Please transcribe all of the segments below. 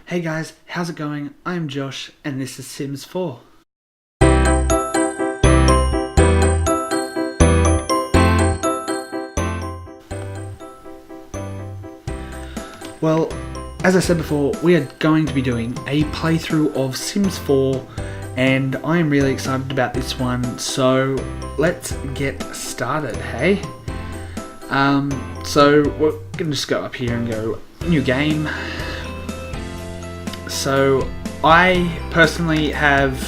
Hey guys, how's it going? I'm Josh and this is Sims 4. Well, as I said before, we are going to be doing a playthrough of Sims 4 and I am really excited about this one, so let's get started, hey? So we're going to just go up here and go new game. So I personally have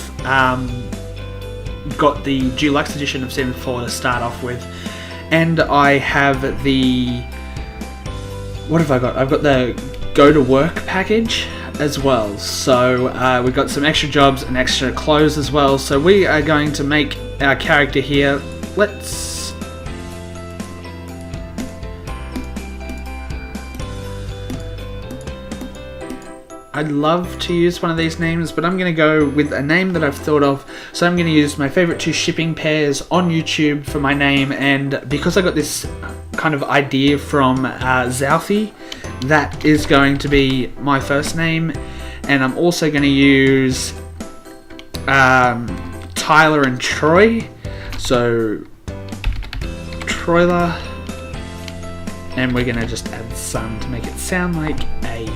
got the Deluxe Edition of Sims 4 to start off with, and I have the, what have I got? I've got the Go to Work package as well. So we've got some extra jobs and extra clothes as well. So we are going to make our character here. I'd love to use one of these names, but I'm going to go with a name that I've thought of. So I'm going to use my favorite two shipping pairs on YouTube for my name, and because I got this kind of idea from Zalfi, that is going to be my first name. And I'm also going to use Tyler and Troy, so Troiler, and we're going to just add son to make it sound like a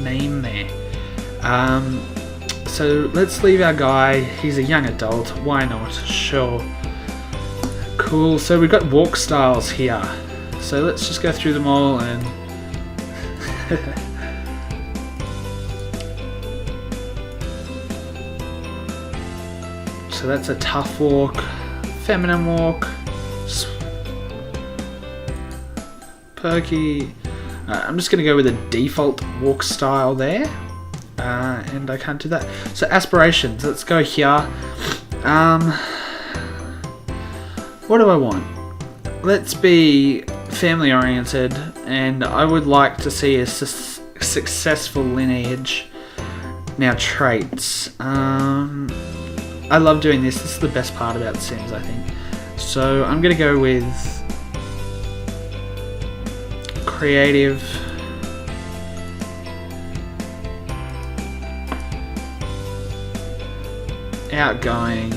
name there. So let's leave our guy, he's a young adult, why not? Sure. Cool, so we've got walk styles here. So let's just go through them all and so that's a tough walk, feminine walk, perky. I'm just going to go with a default walk style there, and I can't do that. So aspirations, let's go here. What do I want? Let's be family oriented, and I would like to see a successful lineage. Now traits. I love doing this. This is the best part about Sims, I think. So I'm going to go with creative, outgoing,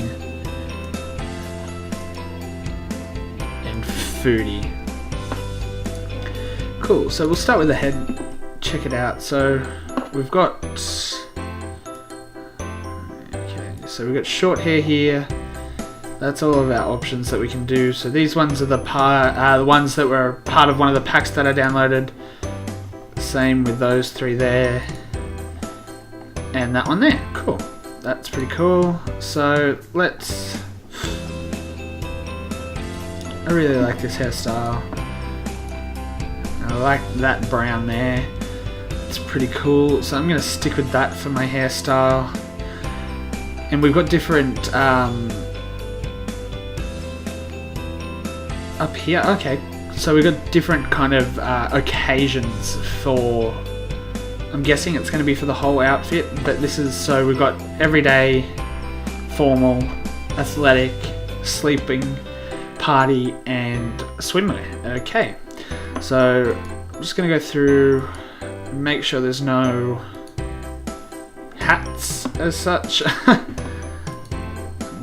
and foodie. Cool, so we'll start with the head, check it out. So we've got, okay, so we've got short hair here. That's all of our options that we can do. So these ones are the ones that were part of one of the packs that I downloaded. Same with those three there. And that one there. Cool. That's pretty cool. So let's... I really like this hairstyle. I like that brown there. It's pretty cool. So I'm going to stick with that for my hairstyle. And we've got different... up here, okay, so we've got different kind of occasions for, I'm guessing it's going to be for the whole outfit, but this is, so we've got everyday, formal, athletic, sleeping, party, and swimwear. Okay, so I'm just going to go through, make sure there's no hats as such. I'm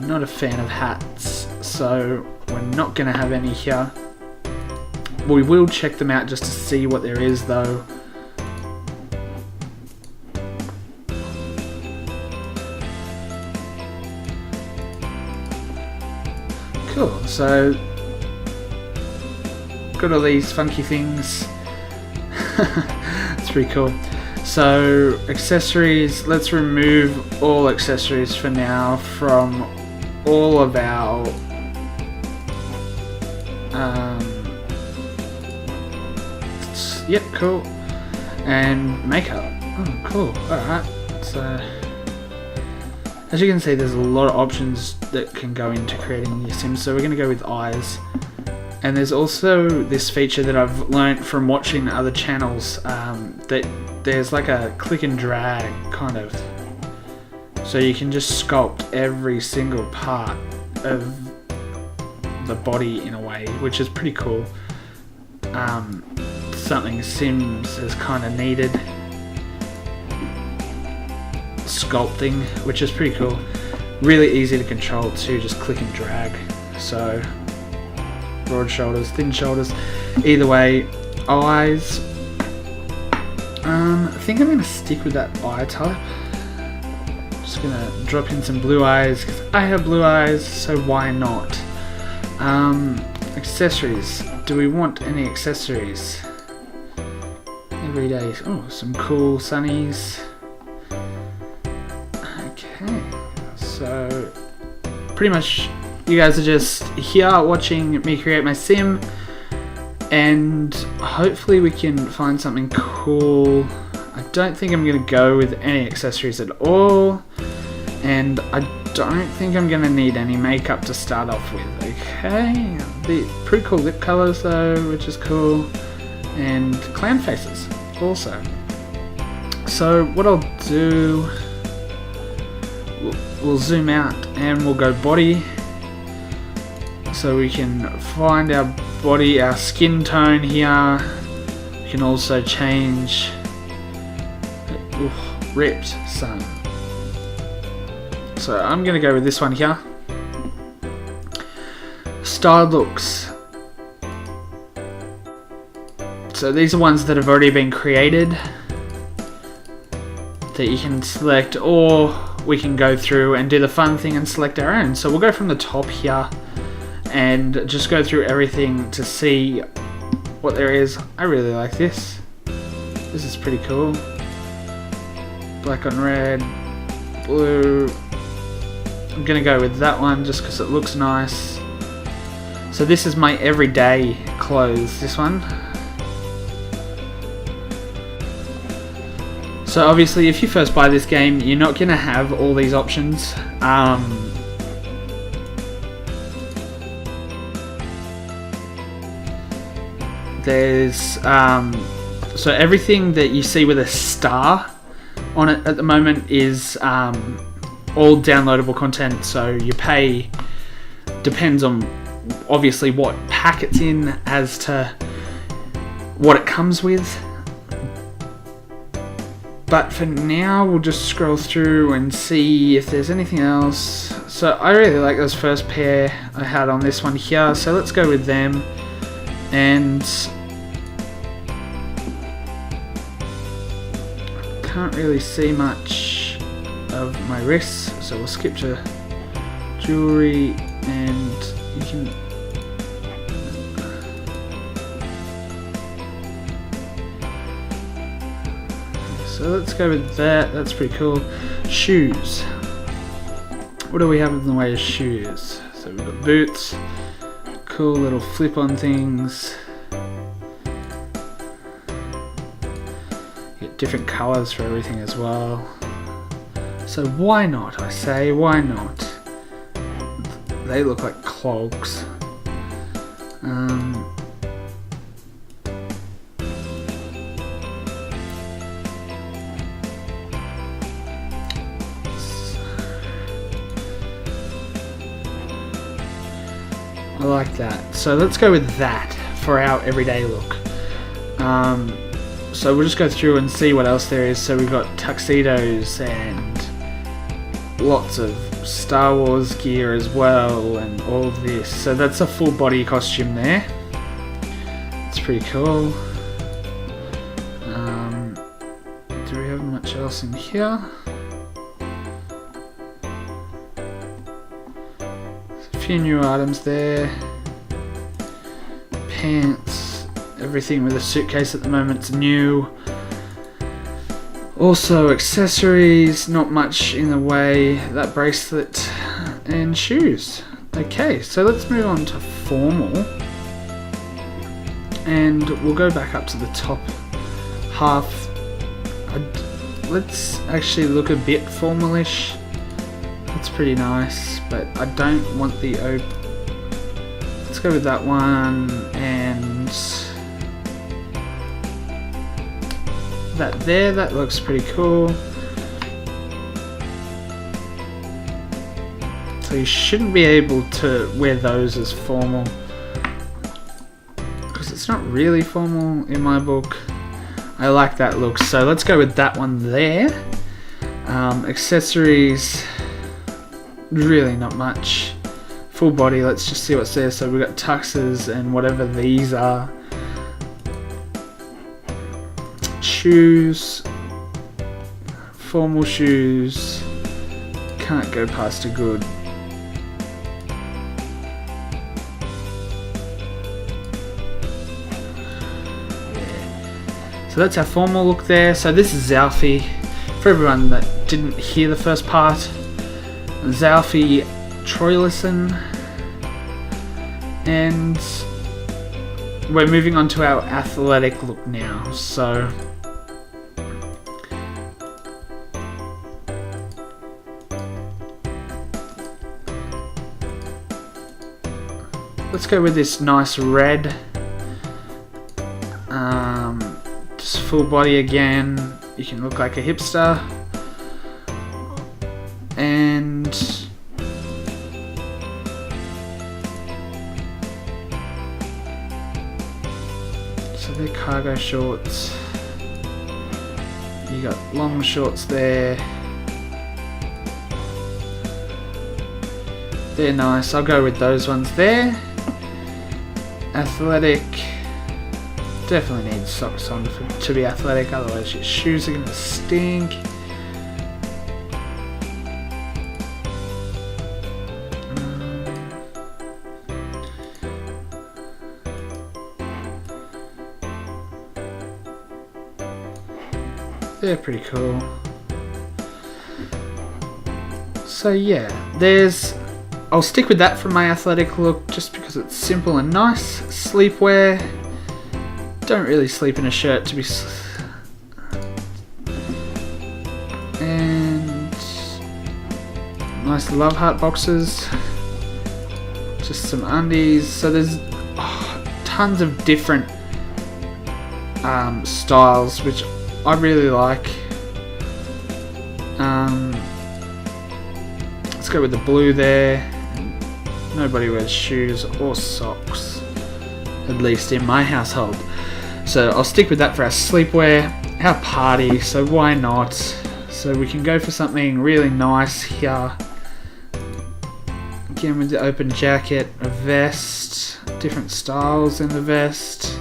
not a fan of hats, so we're not going to have any here. We will check them out just to see what there is though. Cool, so got all these funky things. It's pretty cool. So accessories, let's remove all accessories for now from all of our yep, cool. And makeup. Oh, cool. Alright. So, as you can see, there's a lot of options that can go into creating your Sims. So we're going to go with eyes. And there's also this feature that I've learnt from watching other channels, that there's like a click and drag kind of. So you can just sculpt every single part of the body in a way, which is pretty cool. Something Sims has kind of needed. sculpting, which is pretty cool. Really easy to control too, just click and drag. So broad shoulders, thin shoulders, either way. Eyes, I think I'm going to stick with that eye type. Just going to drop in some blue eyes because I have blue eyes, so why not? Accessories, do we want any accessories? Every day, oh, some cool sunnies. Okay, so pretty much you guys are just here watching me create my sim, and hopefully we can find something cool. I don't think I'm going to go with any accessories at all, and I don't think I'm going to need any makeup to start off with. Okay, the pretty cool lip colors though, which is cool, and clown faces also. So what I'll do, we'll zoom out and we'll go body, so we can find our body, our skin tone here. We can also change ripped sun. So I'm going to go with this one here. Style looks. So these are ones that have already been created that you can select, or we can go through and do the fun thing and select our own. So we'll go from the top here and just go through everything to see what there is. I really like this. This is pretty cool. Black on red, blue. I'm gonna go with that one just because it looks nice. So this is my everyday clothes, this one. So obviously if you first buy this game, you're not gonna have all these options. There's so everything that you see with a star on it at the moment is all downloadable content. So you pay, depends on obviously what pack it's in as to what it comes with. But for now we'll just scroll through and see if there's anything else. So I really like those first pair I had on this one here, so let's go with them. And can't really see much of my wrists, so we'll skip to jewelry, and you can so let's go with that. That's pretty cool. Shoes, what do we have in the way of shoes? So we've got boots, cool little flip-on things. You get different colours for everything as well. So why not? I say, why not? They look like clogs. I like that. So let's go with that for our everyday look. So we'll just go through and see what else there is. So we've got tuxedos and lots of Star Wars gear as well, and all of this. So that's a full body costume there. It's pretty cool. Do we have much else in here? A few new items there. Pants. Everything with a suitcase at the moment's new. Also accessories, not much in the way. That bracelet and shoes. Okay, so let's move on to formal, and we'll go back up to the top half. Let's actually look a bit formalish. That's pretty nice, but I don't want the let's go with that one, and that there, that looks pretty cool. So you shouldn't be able to wear those as formal, because it's not really formal in my book. I like that look, so let's go with that one there. Accessories, really not much. Full body, let's just see what's there. So we've got tuxes and whatever these are. Shoes, formal shoes, can't go past a good. So that's our formal look there. So this is Zalfie. For everyone that didn't hear the first part, Zalfie Troilison. And we're moving on to our athletic look now. So let's go with this nice red. Just full body again. You can look like a hipster. And so they're cargo shorts. You got long shorts there. They're nice. I'll go with those ones there. Athletic. Definitely need socks on to be athletic, otherwise your shoes are going to stink. They're pretty cool. So yeah, I'll stick with that for my athletic look just because it's simple and nice. Sleepwear. Don't really sleep in a shirt to be and nice love heart boxes, just some undies. So there's tons of different styles which I really like. Let's go with the blue there. Nobody wears shoes or socks, at least in my household. So I'll stick with that for our sleepwear, our party, so why not? So we can go for something really nice here. Again with the open jacket, a vest, different styles in the vest.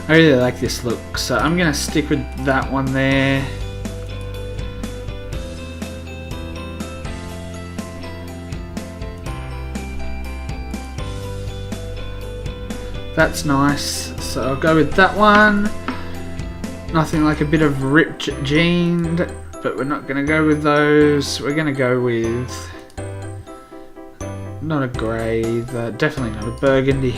I really like this look, so I'm going to stick with that one there. That's nice, so I'll go with that one. Nothing like a bit of ripped jean, but we're not going to go with those. We're going to go with not a grey, definitely not a burgundy.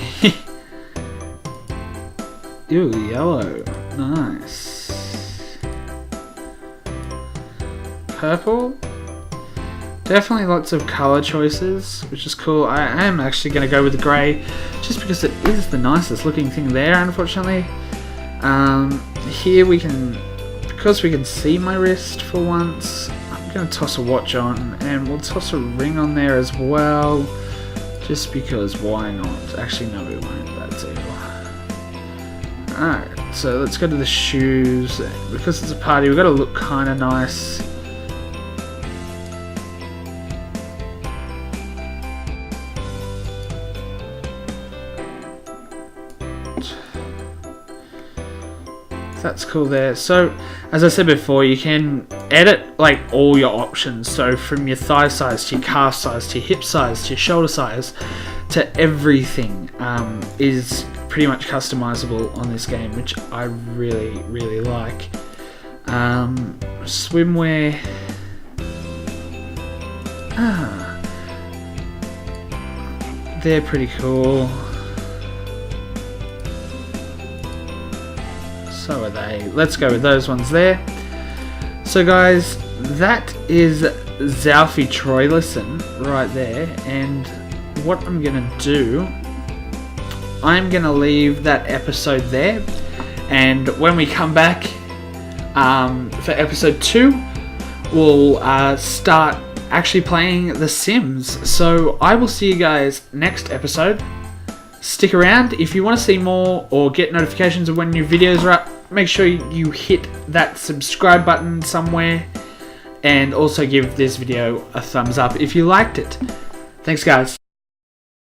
Ooh, yellow. Nice. Purple. Definitely lots of colour choices, which is cool. I am actually going to go with the grey, just because it is the nicest looking thing there, unfortunately. Here because we can see my wrist for once, I'm going to toss a watch on, and we'll toss a ring on there as well, just because why not? Actually, no, we won't. That's it. Alright, so let's go to the shoes. Because it's a party, we've got to look kind of nice. That's cool there. So, as I said before, you can edit like all your options. So from your thigh size to your calf size to your hip size to your shoulder size to everything is pretty much customizable on this game, which I really, really like. Swimwear. They're pretty cool. So are they. Let's go with those ones there. So guys, that is Zalfie Troilison right there, and what I'm gonna do, I'm gonna leave that episode there, and when we come back, For episode 2, we'll start actually playing The Sims. So I will see you guys next episode. Stick around. If you want to see more or get notifications of when new videos are up, make sure you hit that subscribe button somewhere, and also give this video a thumbs up if you liked it. Thanks, guys.